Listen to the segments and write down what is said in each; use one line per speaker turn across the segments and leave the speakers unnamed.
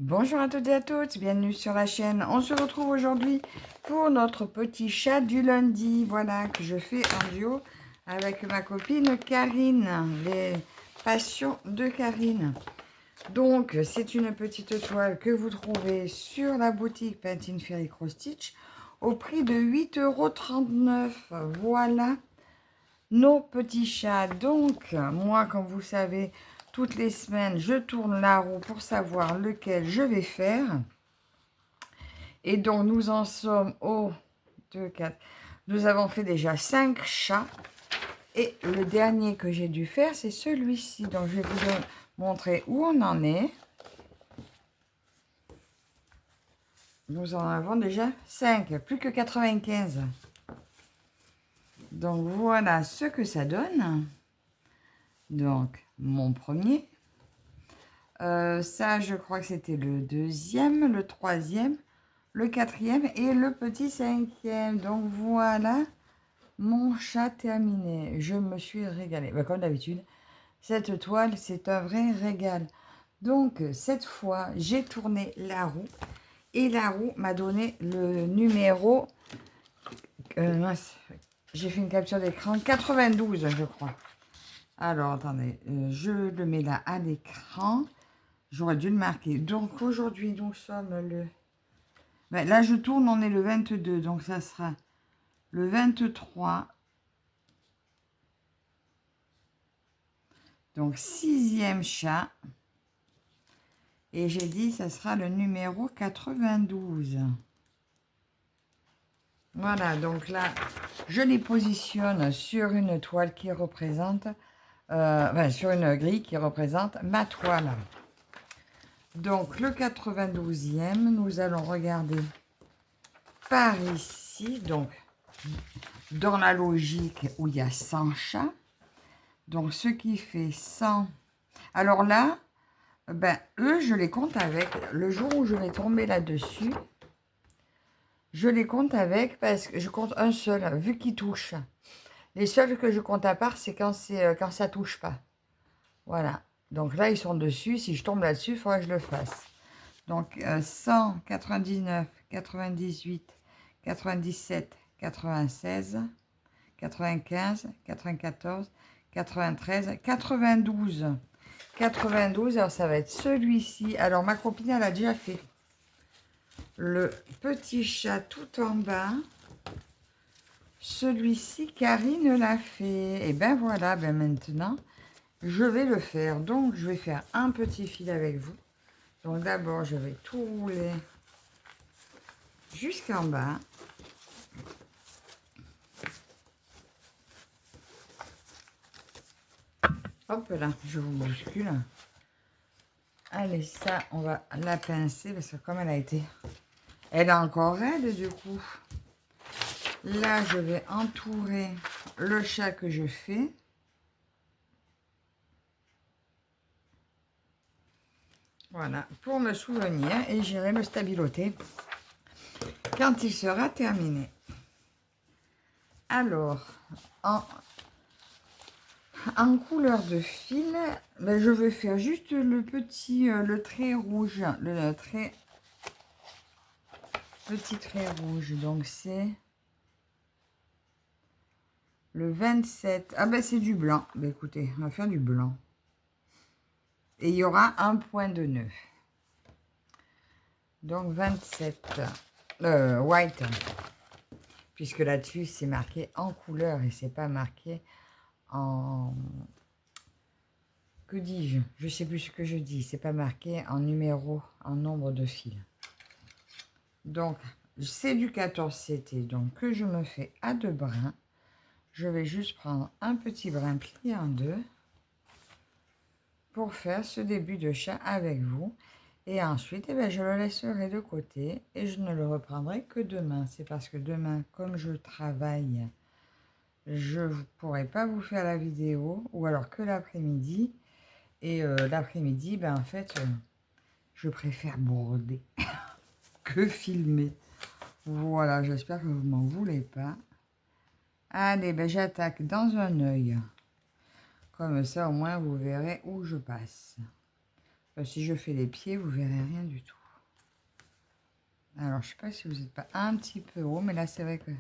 Bonjour à toutes et à tous, bienvenue sur la chaîne. On se retrouve aujourd'hui pour notre petit chat du lundi, voilà, que je fais en duo avec ma copine Karine, les passions de Karine. Donc, c'est une petite toile que vous trouvez sur la boutique Pantene Ferry Cross Stitch au prix de 8,39 €. Voilà nos petits chats. Donc, moi, comme vous savez, toutes les semaines, je tourne la roue pour savoir lequel je vais faire. Et donc, nous en sommes au 2, 4. Nous avons fait déjà 5 chats. Et le dernier que j'ai dû faire, c'est celui-ci. Donc, je vais vous montrer où on en est. Nous en avons déjà 5, plus que 95. Donc, voilà ce que ça donne. Donc, mon premier. Ça, je crois que c'était le deuxième, le troisième, le quatrième et le petit cinquième. Donc, voilà mon chat terminé. Je me suis régalée. Bah, comme d'habitude, cette toile, c'est un vrai régal. Donc, cette fois, j'ai tourné la roue. Et la roue m'a donné le numéro... mince, j'ai fait une capture d'écran. 92, je crois. Alors, attendez. Je le mets là à l'écran. J'aurais dû le marquer. Donc, aujourd'hui, nous sommes le... Ben, là, je tourne, on est le 22. Donc, ça sera le 23. Donc, 6e chat. Et j'ai dit, ça sera le numéro 92. Voilà, donc là, je les positionne sur une toile qui représente... sur une grille qui représente ma toile. Donc, le 92e, nous allons regarder par ici. Donc, dans la logique où il y a 100 chats. Donc, ce qui fait 100. Alors là, ben, eux, je les compte avec. Le jour où je vais tomber là-dessus, je les compte avec parce que je compte un seul, vu qu'ils touchent. Les seuls que je compte à part, c'est quand ça touche pas. Voilà. Donc là, ils sont dessus. Si je tombe là-dessus, il faudra que je le fasse. Donc, 100, 99, 98, 97, 96, 95, 94, 93, 92. 92, alors ça va être celui-ci. Alors, ma copine, elle a déjà fait le petit chat tout en bas. Celui-ci, Karine l'a fait. Et ben voilà, ben maintenant, je vais le faire. Donc, je vais faire un petit fil avec vous. Donc, d'abord, je vais tout rouler jusqu'en bas. Hop là, je vous bouscule. Allez, ça, on va la pincer parce que comme elle a été... Elle est encore raide du coup. Là, je vais entourer le chat que je fais. Voilà, pour me souvenir et j'irai le stabiloter quand il sera terminé. Alors, en couleur de fil, ben, je vais faire juste le petit, le trait rouge, le petit trait rouge. Donc, c'est le 27. Ah ben, c'est du blanc. Ben, écoutez, on va faire du blanc. Et il y aura un point de nœud. Donc, 27. White. Puisque là-dessus, c'est marqué en couleur et c'est pas marqué en... Que dis-je? Je sais plus ce que je dis. C'est pas marqué en numéro, en nombre de fils. Donc, c'est du 14 CT. Donc, que je me fais à 2 brins. Je vais juste prendre un petit brin plié en deux pour faire ce début de chat avec vous. Et ensuite, eh bien, je le laisserai de côté et je ne le reprendrai que demain. C'est parce que demain, comme je travaille, je ne pourrai pas vous faire la vidéo ou alors que l'après-midi. Et l'après-midi, ben, en fait, je préfère broder que filmer. Voilà, j'espère que vous ne m'en voulez pas. Allez, ben, j'attaque dans un œil. Comme ça, au moins, vous verrez où je passe. Si je fais les pieds, vous verrez rien du tout. Alors, je sais pas si vous n'êtes pas un petit peu haut, mais là, c'est vrai que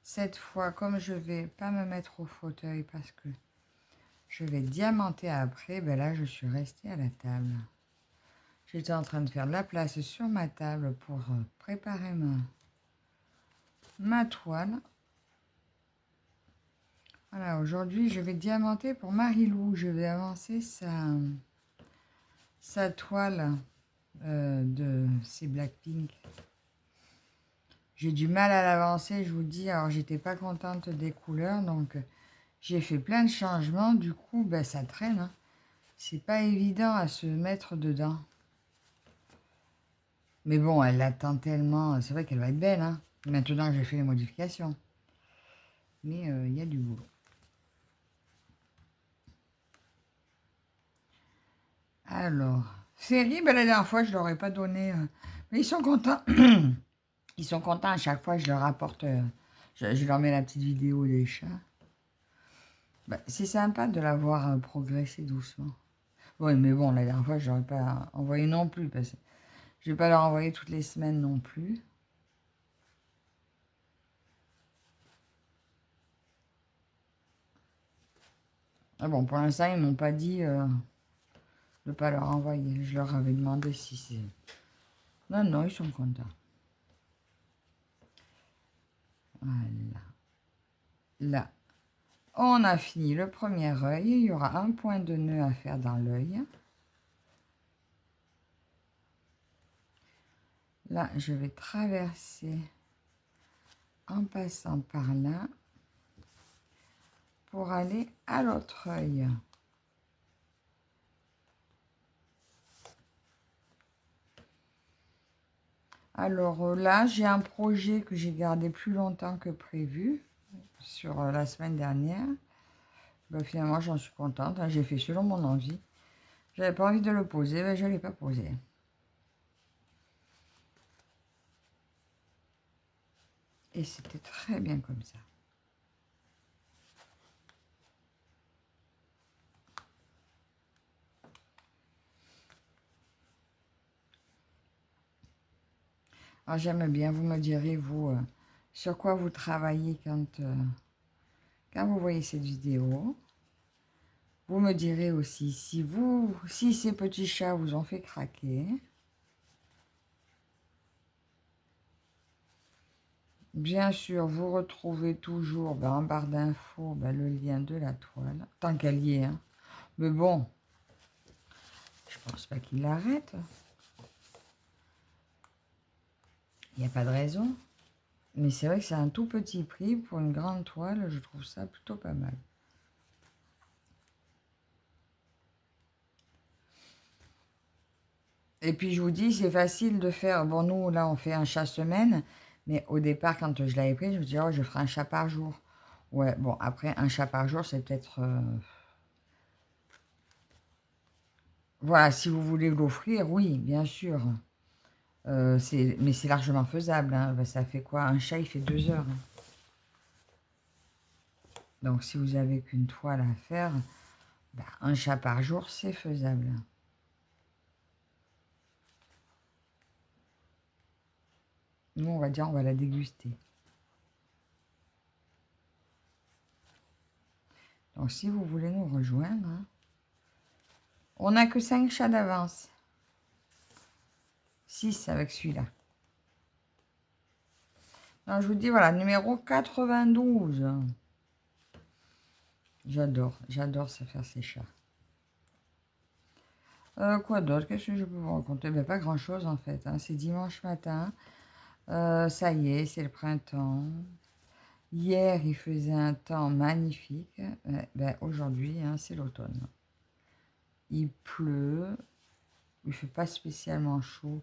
cette fois, comme je vais pas me mettre au fauteuil parce que je vais diamanter après, ben là, je suis restée à la table. J'étais en train de faire de la place sur ma table pour préparer ma toile. Voilà, aujourd'hui, je vais diamanter pour Marilou. Je vais avancer sa toile de ces Blackpink. J'ai du mal à l'avancer, je vous dis. Alors, j'étais pas contente des couleurs, donc j'ai fait plein de changements. Du coup, ben, ça traîne. Hein. C'est pas évident à se mettre dedans. Mais bon, elle l'attend tellement. C'est vrai qu'elle va être belle. Hein. Maintenant que j'ai fait les modifications. Mais il y a du boulot. Alors, Ferry, ben, la dernière fois, je leur ai pas donné. Mais ils sont contents. Ils sont contents à chaque fois, je leur apporte. Je leur mets la petite vidéo des chats. Ben, c'est sympa de la voir progresser doucement. Oui, mais bon, la dernière fois, je n'aurais pas envoyé non plus. Parce que je ne vais pas leur envoyer toutes les semaines non plus. Ah bon, pour l'instant, ils ne m'ont pas dit de ne pas leur envoyer. Je leur avais demandé si c'est... Non, non, ils sont contents. Voilà. Là, on a fini le premier œil. Il y aura un point de nœud à faire dans l'œil. Là, je vais traverser en passant par là pour aller à l'autre œil. Alors là, j'ai un projet que j'ai gardé plus longtemps que prévu sur la semaine dernière. Ben, finalement, j'en suis contente. Hein, j'ai fait selon mon envie. J'avais pas envie de le poser, ben, je ne l'ai pas posé. Et c'était très bien comme ça. Alors j'aime bien, vous me direz, vous, sur quoi vous travaillez quand vous voyez cette vidéo. Vous me direz aussi si ces petits chats vous ont fait craquer. Bien sûr, vous retrouvez toujours en barre d'infos le lien de la toile, tant qu'elle y est. Hein. Mais bon, je pense pas qu'il l'arrête. Il n'y a pas de raison. Mais c'est vrai que c'est un tout petit prix pour une grande toile. Je trouve ça plutôt pas mal. Et puis je vous dis, c'est facile de faire... Bon, nous, là, on fait un chat semaine. Mais au départ, quand je l'avais pris, je me disais, oh, je ferai un chat par jour. Ouais, bon, après, un chat par jour, c'est peut-être... Voilà, si vous voulez l'offrir, oui, bien sûr. Mais c'est largement faisable. Hein. Ben, ça fait quoi? Un chat, il fait 2 heures. Hein. Donc, si vous avez qu'une toile à faire, ben, un chat par jour, c'est faisable. Nous, on va dire, on va la déguster. Donc, si vous voulez nous rejoindre, hein, on n'a que 5 chats d'avance. 6 avec celui-là. Alors, je vous dis, voilà, numéro 92. J'adore se faire ces chats. Quoi d'autre? Qu'est-ce que je peux vous raconter? Ben, pas grand-chose, en fait. Hein. C'est dimanche matin. Ça y est, c'est le printemps. Hier, il faisait un temps magnifique. Ben, aujourd'hui, hein, c'est l'automne. Il pleut. Il ne fait pas spécialement chaud.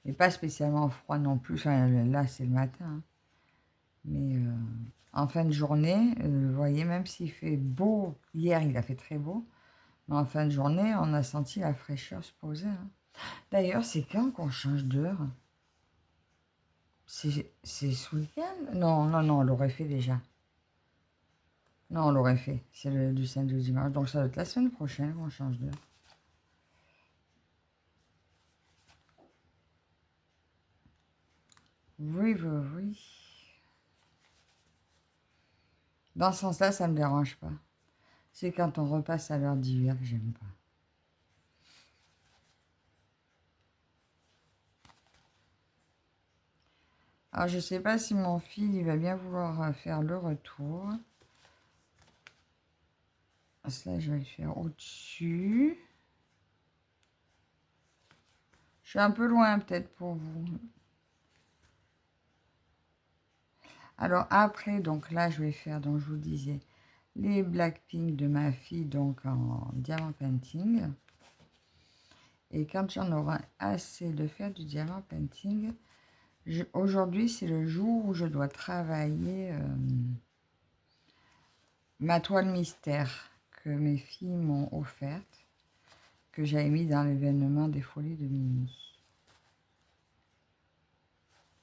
Mais pas spécialement froid non plus. Enfin, là, c'est le matin. Hein. Mais en fin de journée, vous voyez, même s'il fait beau, hier, il a fait très beau. Mais en fin de journée, on a senti la fraîcheur se poser. Hein. D'ailleurs, c'est quand qu'on change d'heure? C'est ce week-end? Non, non, non, on l'aurait fait déjà. Non, on l'aurait fait. C'est du samedi au dimanche. Donc ça va être la semaine prochaine qu'on change d'heure. Oui, oui, oui. Dans ce sens-là, ça ne me dérange pas. C'est quand on repasse à l'heure d'hiver que j'aime pas. Alors, je ne sais pas si mon fil, il va bien vouloir faire le retour. Cela, je vais le faire au-dessus. Je suis un peu loin, peut-être, pour vous. Alors, après, donc là, je vais faire, donc je vous disais, les Blackpink de ma fille, donc en diamant painting. Et quand j'en aurai assez de faire du diamant painting, aujourd'hui, c'est le jour où je dois travailler ma toile mystère que mes filles m'ont offerte, que j'avais mis dans l'événement des folies de Mimi.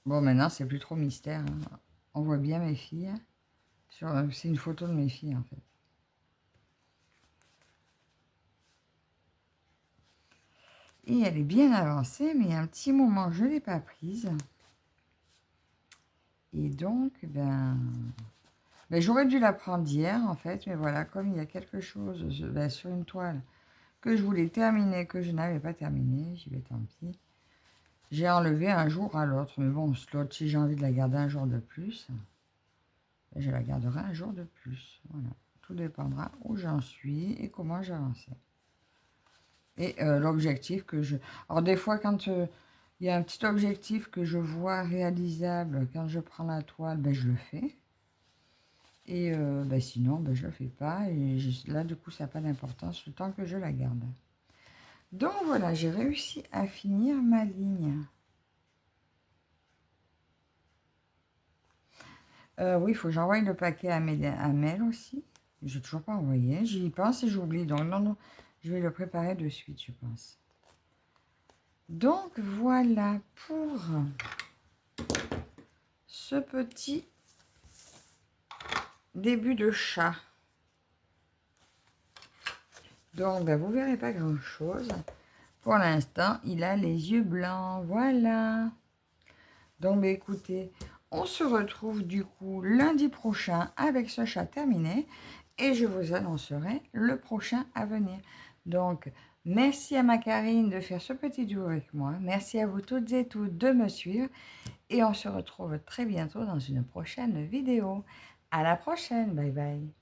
Bon, maintenant, c'est plus trop mystère. Hein. On voit bien mes filles. C'est une photo de mes filles, en fait. Et elle est bien avancée, mais il y a un petit moment, je ne l'ai pas prise. Et donc, j'aurais dû la prendre hier, en fait. Mais voilà, comme il y a quelque chose sur une toile que je voulais terminer, que je n'avais pas terminé, j'y vais, tant pis. J'ai enlevé un jour à l'autre. Mais bon, l'autre, si j'ai envie de la garder un jour de plus, je la garderai un jour de plus. Voilà. Tout dépendra où j'en suis et comment j'avance. Et l'objectif que je... Alors des fois, quand il y a un petit objectif que je vois réalisable, quand je prends la toile, je le fais. Et sinon, je ne le fais pas. Et là, du coup, ça n'a pas d'importance le temps que je la garde. Donc voilà, j'ai réussi à finir ma ligne. Oui, il faut que j'envoie le paquet à Mel aussi. Je n'ai toujours pas envoyé. J'y pense et j'oublie. Donc non, non, je vais le préparer de suite, je pense. Donc voilà pour ce petit début de chat. Donc vous ne verrez pas grand chose. Pour l'instant, il a les yeux blancs. Voilà. Donc écoutez, on se retrouve du coup lundi prochain avec ce chat terminé. Et je vous annoncerai le prochain à venir. Donc, merci à ma Karine de faire ce petit duo avec moi. Merci à vous toutes et tous de me suivre. Et on se retrouve très bientôt dans une prochaine vidéo. À la prochaine. Bye bye.